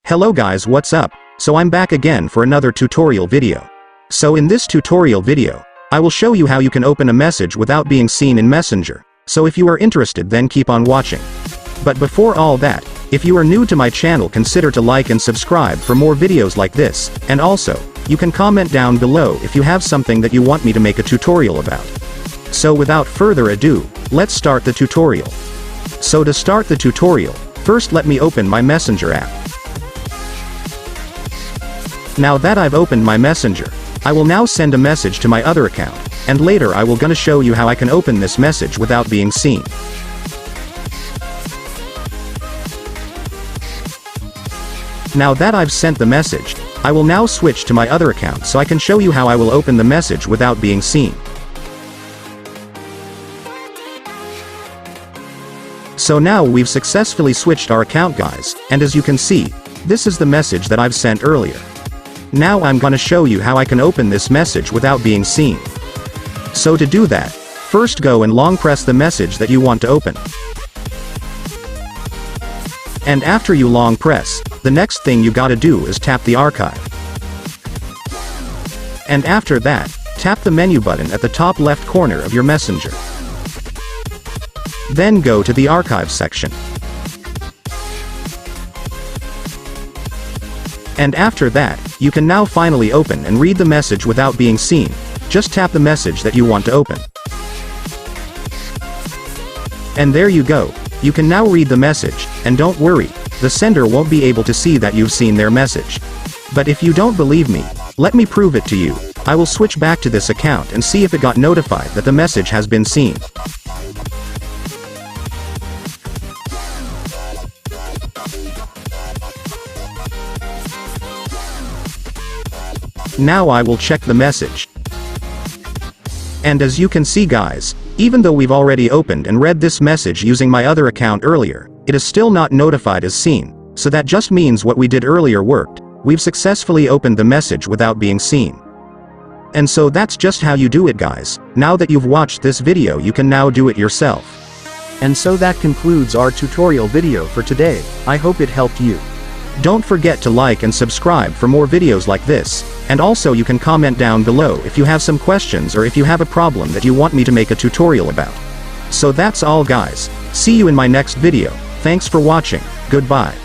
Hello guys, what's up? So I'm back again for another tutorial video. So in this tutorial video, I will show you how you can open a message without being seen in Messenger. So if you are interested, then keep on watching. But before all that, if you are new to my channel, consider to like and subscribe for more videos like this, and also, you can comment down below if you have something that you want me to make a tutorial about. So without further ado, let's start the tutorial. So to start the tutorial, first let me open my Messenger app. Now that I've opened my Messenger, I will now send a message to my other account, and later I will gonna show you how I can open this message without being seen. Now that I've sent the message, I will now switch to my other account so I can show you how I will open the message without being seen. So now we've successfully switched our account, guys, and as you can see, this is the message that I've sent earlier. Now I'm gonna show you how I can open this message without being seen. So to do that, first go and long press the message that you want to open. And after you long press, the next thing you gotta do is tap the archive. And after that, tap the menu button at the top left corner of your Messenger. Then go to the archive section. And after that, you can now finally open and read the message without being seen. Just tap the message that you want to open. And there you go. You can now read the message, and don't worry, the sender won't be able to see that you've seen their message. But if you don't believe me, let me prove it to you. I will switch back to this account and see if it got notified that the message has been seen. Now I will check the message. And as you can see, guys, even though we've already opened and read this message using my other account earlier, it is still not notified as seen, so that just means what we did earlier worked. We've successfully opened the message without being seen. And so that's just how you do it, guys. Now that you've watched this video, you can now do it yourself. And so that concludes our tutorial video for today. I hope it helped you. Don't forget to like and subscribe for more videos like this, and also you can comment down below if you have some questions or if you have a problem that you want me to make a tutorial about. So that's all, guys. See you in my next video. Thanks for watching. Goodbye.